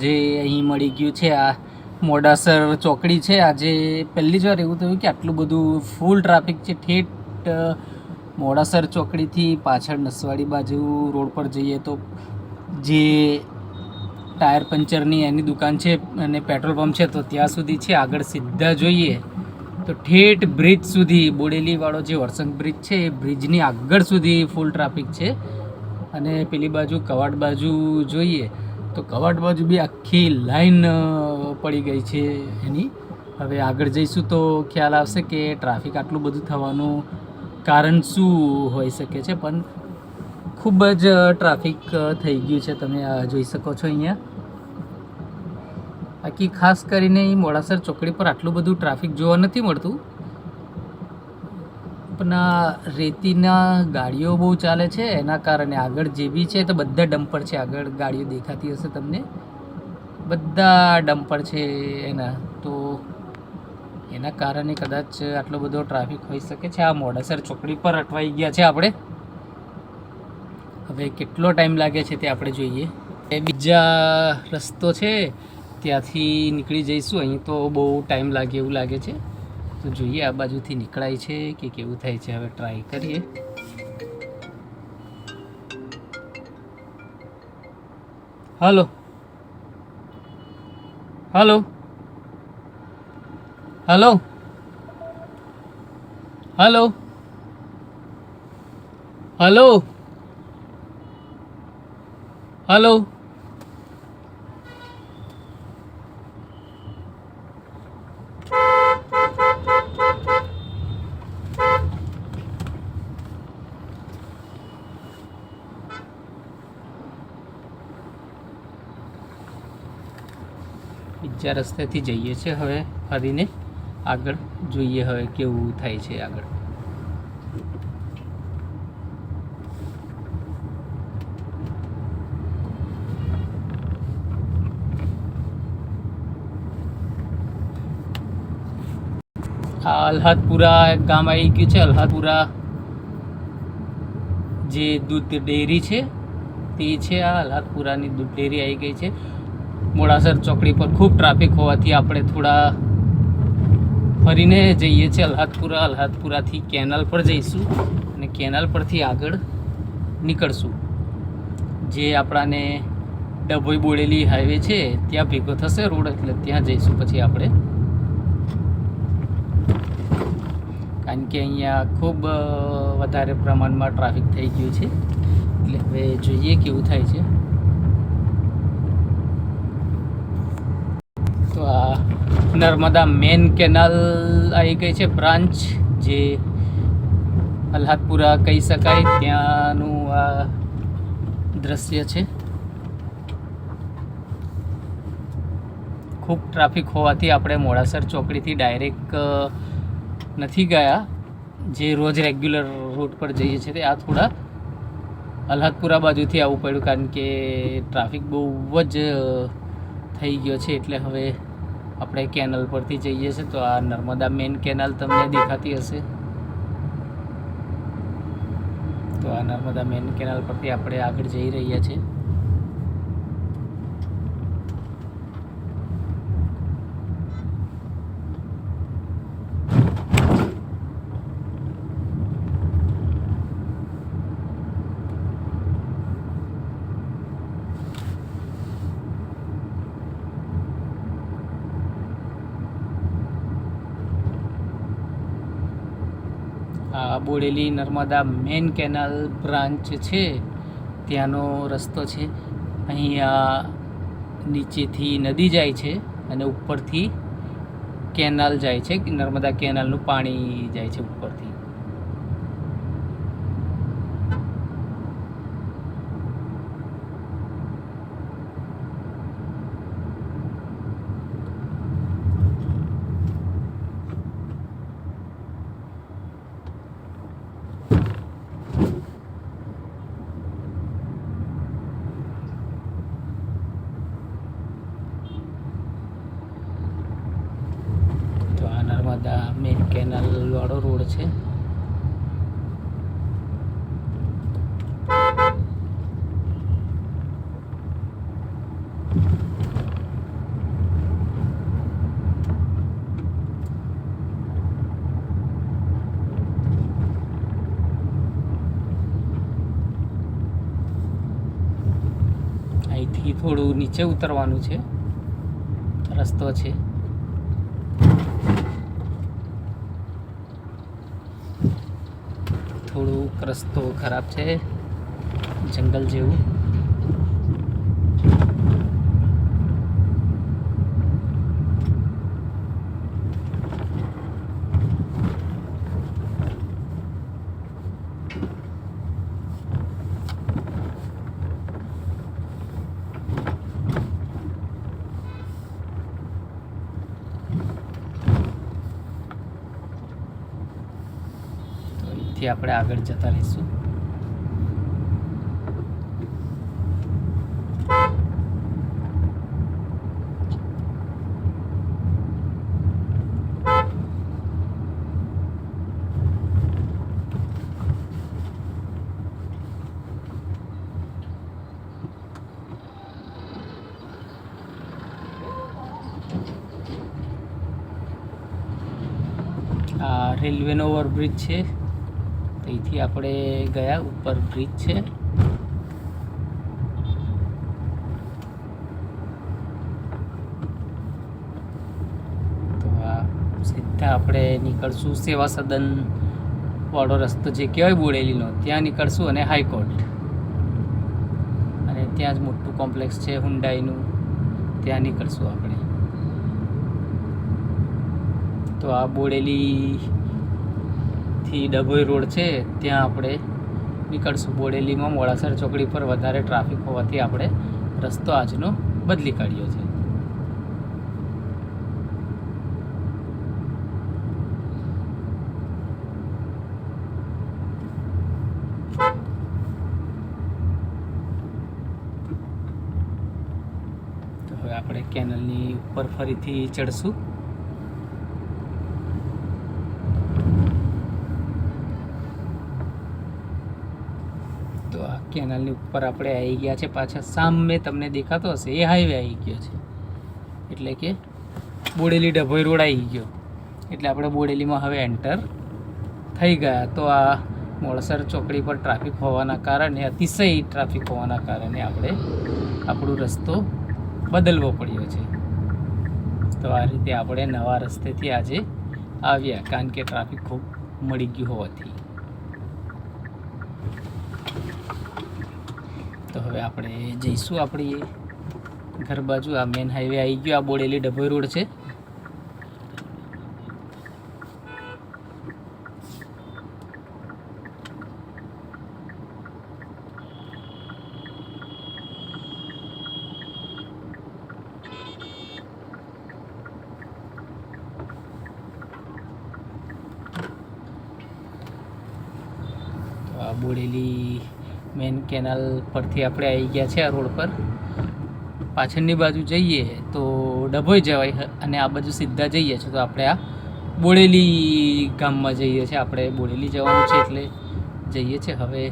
જે અહીં મળી ગયું છે આ મોડાસર ચોકડી છે. આજે પહેલી જ વાર એવું થયું કે આટલું બધું ફૂલ ટ્રાફિક છે. ઠેઠ મોડાસર ચોકડીથી પાછળ નસવાડી બાજુ રોડ પર જઈએ તો જે ટાયર પંચરની એની દુકાન છે અને પેટ્રોલ પંપ છે તો ત્યાં સુધી છે. આગળ સીધા જોઈએ તો ઠેઠ બ્રિજ સુધી બોડેલીવાળો જે વરસંગ બ્રિજ છે એ બ્રિજની આગળ સુધી ફૂલ ટ્રાફિક છે. અને પેલી બાજુ કવાડ બાજુ જોઈએ તો કવાડ બાજુ બી આખી લાઈન પડી ગઈ છે એની. હવે આગળ જઈશું તો ખ્યાલ આવશે કે ટ્રાફિક આટલું બધું થવાનું કારણ શું હોઈ શકે છે. પણ ખૂબ જ ટ્રાફિક થઈ ગયું છે, તમે જોઈ શકો છો અહીંયા. બાકી ખાસ કરીને મોડાસર ચોકડી પર આટલું બધું ટ્રાફિક જોવા નથી મળતું, પણ રેતીના ગાડીઓ બહુ ચાલે છે એના કારણે. આગળ જે બી છે તો બધા ડમ્પર છે. આગળ ગાડીઓ દેખાતી હશે તમને, બધા ડમ્પર છે એના. તો એના કારણે કદાચ આટલો બધો ટ્રાફિક હોઈ શકે છે. આ મોડાસર ચોકડી પર અટવાઈ ગયા છે આપણે. હવે કેટલો ટાઈમ લાગે છે તે આપણે જોઈએ. એ બીજા રસ્તો છે ત્યાંથી નીકળી જઈશું. અહીં તો બહુ ટાઈમ લાગે એવું લાગે છે. તો જોઈએ આ બાજુથી નીકળાય છે કે કેવું થાય છે. હવે ટ્રાય કરીએ. Hello hello hello hello hello hello બીજા રસ્તેથી જઈએ છીએ હવે ફરીને આગળ. જોઈએ હવે કેવું થાય છે આગળ. આ અલ્હાદપુરા ગામ આવી ગયું છે. અલ્હાદપુરા જે દૂધ ડેરી છે તે છે. આ અલ્હાદપુરાની દૂધ ડેરી આવી ગઈ છે. મોડાસર ચોકડી પર ખૂબ ટ્રાફિક હોવાથી આપણે થોડા ફરીને જઈએ છીએ અલ્હાદપુરા. અલ્હાદપુરાથી કેનાલ પર જઈશું અને કેનાલ પરથી આગળ નીકળશું. જે આપણાને ડભોઈ બોડેલી હાઈવે છે ત્યાં ભેગો થશે રોડ, એટલે ત્યાં જઈશું પછી આપણે. કારણ કે અહીંયા ખૂબ વધારે પ્રમાણમાં ટ્રાફિક થઈ ગયું છે. એટલે હવે જોઈએ કેવું થાય છે. તો આ નર્મદા મેન કેનાલ આવી ગઈ છે, બ્રાન્ચ જે અલ્હાદપુરા કહી શકાય ત્યાંનું આ દ્રશ્ય છે. ખૂબ ટ્રાફિક હોવાથી આપણે મોડાસર ચોકડીથી ડાયરેક્ટ નથી ગયા, જે રોજ રેગ્યુલર રૂટ પર જઈએ છીએ તે. આ થોડા અલ્હાદપુરા બાજુથી આવવું પડ્યું કારણ કે ટ્રાફિક બહુ જ થઈ ગયો છે. એટલે હવે આપણે કેનાલ પરથી જઈએ છીએ. તો આ નર્મદા મેન કેનાલ તમને દેખાતી હશે. તો આ નર્મદા મેન કેનાલ પરથી આપણે આગળ જઈ રહ્યા છીએ. આ Bodeli Narmada main canal branch છે ત્યાંનો રસ્તો છે. અહીંયા નીચેથી નદી જાય છે અને ઉપરથી કેનાલ જાય છે. નર્મદા કેનાલનું પાણી જાય છે ઉપરથી. નર્મદા મેન કેનાલ વાળો રોડ છે. અહીંથી થોડું નીચે ઉતરવાનું છે, રસ્તો છે. થોડુંક રસ્તો ખરાબ છે, જંગલ જેવું. આપણે આગળ જતા રહીશું. આ રેલવેનો ઓવરબ્રિજ છે, અહીંથી આપણે ગયા, ઉપર બ્રિજ છે. તો આ સીધા આપણે નીકળશું સેવા સદન વાળો રસ્તો જે કહેવાય બોડેલીનો, ત્યાં નીકળશું અને હાઈકોર્ટ, અને ત્યાં જ મોટું કોમ્પ્લેક્સ છે હુન્ડાઈનું, ત્યાં નીકળશું આપણે. તો આ બોડેલીથી ડભોઈ રોડ છે, ત્યાં આપણે નીકળશું. બોડેલીમાં મોડાસર ચોકડી પર વધારે ટ્રાફિક હોવાથી આપણે રસ્તો આજનો બદલી કાઢ્યો છે. તો હવે આપણે કેનલની ઉપર ફરીથી ચડશું. કેનાલની ઉપર આપણે આવી ગયા છે પાછા. સામે તમને દેખાતો હશે એ હાઈવે આવી ગયો છે, એટલે કે બોડેલી ડભોઈ રોડ આવી ગયો. એટલે આપણે બોડેલીમાં હવે એન્ટર થઈ ગયા. તો આ મોડાસર ચોકડી પર ટ્રાફિક હોવાના કારણે, અતિશય ટ્રાફિક હોવાના કારણે આપણે આપણો રસ્તો બદલવો પડ્યો છે. તો આ રીતે આપણે નવા રસ્તેથી આજે આવ્યા, કારણ કે ટ્રાફિક ખૂબ મળી ગયું હોવાથી. તો હવે આપણે જઈશું આપણી ઘર બાજુ. આ મેન હાઈવે આવી ગયો, આ બોડેલી ડભોઈ રોડ છે. તો આ બોડેલી મેન કેનાલ પરથી આપણે આવી ગયા છે. આ રોડ પર પાછળની બાજુ જઈએ તો ડભોઈ જવાય, અને આ બાજુ સીધા જઈએ છીએ તો આપણે આ બોડેલી ગામમાં જઈએ છીએ. આપણે બોડેલી જવાનું છે એટલે જઈએ છીએ. હવે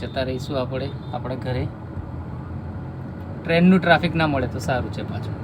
જતા રહીશું આપણે આપણા ઘરે. ટ્રેનનું ટ્રાફિક ના મળે તો સારું છે. પાછું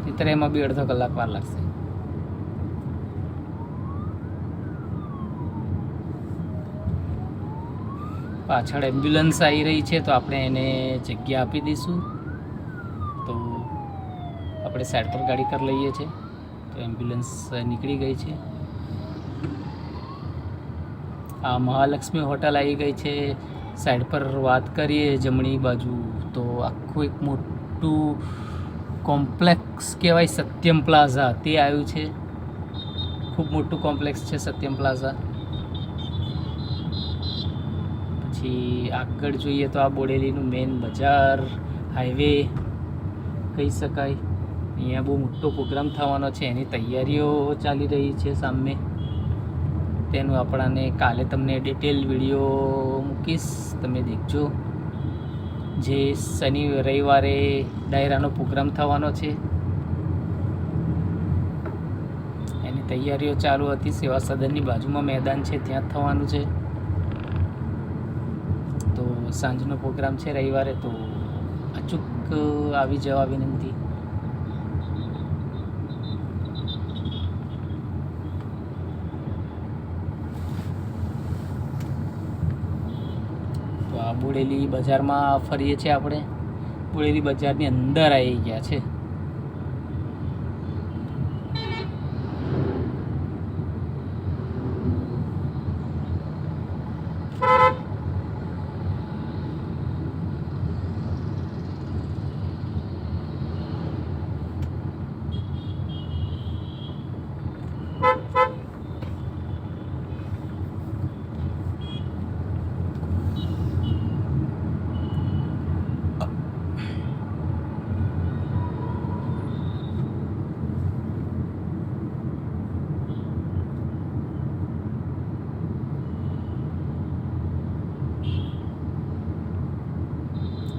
ચિત્ર એમાં બી અડધો કલાક વાર લાગશે. પાછળ એમ્બ્યુલન્સ આવી રહી છે, તો આપણે એને જગ્યા આપી દઈશું. તો આપણે સાઈડ પર ગાડી કરી લઈએ છીએ. તો એમ્બ્યુલન્સ નીકળી ગઈ છે. આ મહાલક્ષ્મી હોટલ આવી ગઈ છે. સાઈડ પર વાત કરીએ જમણી બાજુ તો આખું એક મોટું કોમ્પ્લેક્સ કહેવાય, સત્યમ પ્લાઝા, તે આવ્યું છે. ખૂબ મોટું કોમ્પ્લેક્સ છે સત્યમ પ્લાઝા. પછી આગળ જોઈએ તો આ બોડેલીનું મેન બજાર, હાઈવે કહી શકાય. અહીંયા બહુ મોટો પ્રોગ્રામ થવાનો છે, એની તૈયારીઓ ચાલી રહી છે સામે. તેનું આપણાને કાલે તમને ડિટેલ વિડીયો મૂકીશ, તમે દેખજો. જે શનિ રવિવારે ડાયરાનો પ્રોગ્રામ થવાનો છે, એની તૈયારીઓ ચાલુ હતી. સેવા સદનની બાજુમાં મેદાન છે, ત્યાં જ થવાનું છે. તો સાંજનો પ્રોગ્રામ છે રવિવારે, તો અચૂક આવી જવા વિનંતી. તો આ બોડેલી બજારમાં ફરીએ છીએ આપણે. બોડેલી બજારની અંદર આવી ગયા છે.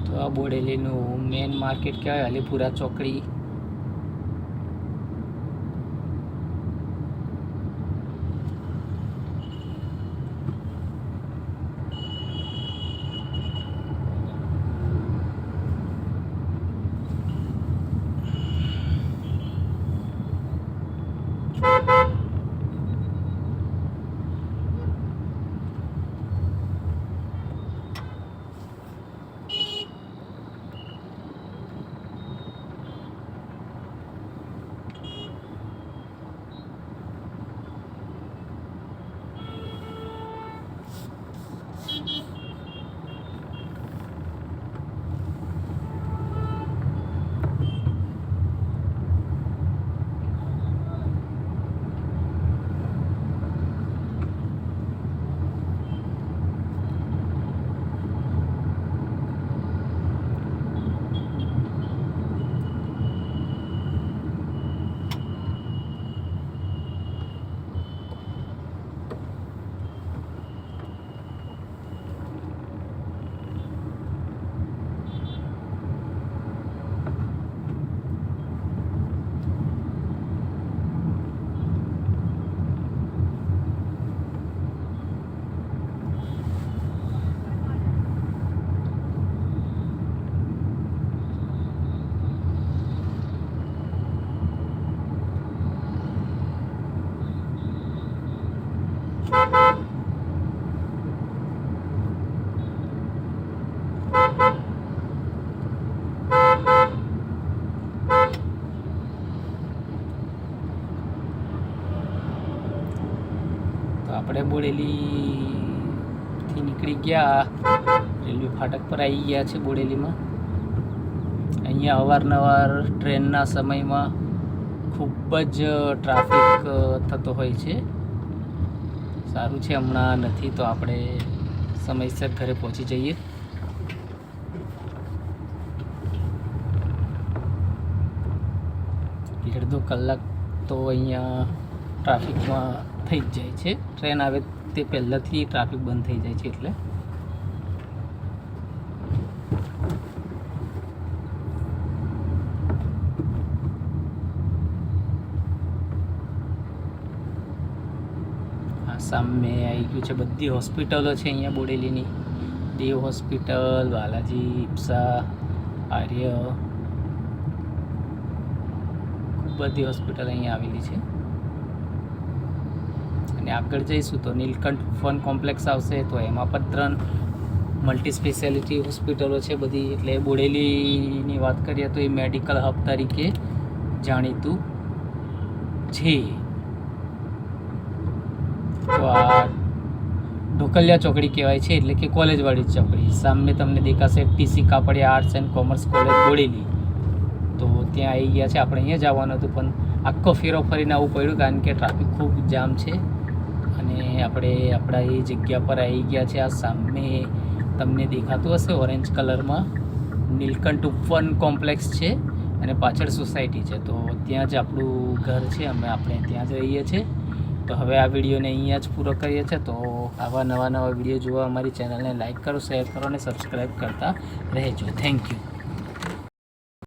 તો આ બોડેલીનું મેન માર્કેટ કહેવાય, અલીપુરા ચોકડી. આપણે બોડેલીથી નીકળી ગયા, રેલવે ફાટક પર આવી ગયા છે બોડેલીમાં. અહીંયા અવારનવાર ટ્રેનના સમયમાં ખૂબ જ ટ્રાફિક થતો હોય છે. સારું છે હમણાં નથી, તો આપણે સમયસર ઘરે પહોંચી જઈએ. અડધો કલાક તો અહીંયા ટ્રાફિકમાં થઈ જ જાય છે. ટ્રેન આવે તે પહેલાંથી ટ્રાફિક બંધ થઈ જાય છે. એટલે આ સામે આવી ગયું છે, બધી હોસ્પિટલો છે અહીંયા બોડેલીની. દેવ હોસ્પિટલ, બાલાજી, ઇપ્સા, આર્ય, ખૂબ બધી હોસ્પિટલ અહીંયા આવેલી છે. અને આગળ જઈશું તો નીલકંઠ ફન કોમ્પ્લેક્સ આવશે, તો એમાં પણ 3 મલ્ટી સ્પેશિયાલિટી હોસ્પિટલો છે બધી. એટલે બોડેલીની વાત કરીએ તો એ મેડિકલ હબ તરીકે જાણીતું છે. તો આ ઢોકલિયા ચોકડી કહેવાય છે, એટલે કે કોલેજવાળી ચોકડી. સામે તમને દેખાશે TC Kapadia arts and commerce college Bodeli. તો ત્યાં આવી ગયા છે. આપણે અહીંયા જવાનું હતું, પણ આખો ફેરો ફરીને આવવું પડ્યું, કારણ કે ટ્રાફિક ખૂબ જામ છે. અને આપણે આપણા એ જગ્યા પર આવી ગયા છે. આ સામે તમને દેખાતું હશે ઓરેન્જ કલરમાં નીલકંઠ ઉપવન કોમ્પ્લેક્સ છે, અને પાછળ સોસાયટી છે. તો ત્યાં જ આપણું ઘર છે. આપણે ત્યાં જ રહીએ છીએ. તો હવે આ વિડીયોને અહીંયા જ પૂરો કરીએ છીએ. તો આવા નવા વિડીયો જોવા અમારી ચેનલને લાઈક કરો, શેર કરો અને સબસ્ક્રાઈબ કરતા રહેજો. Thank you.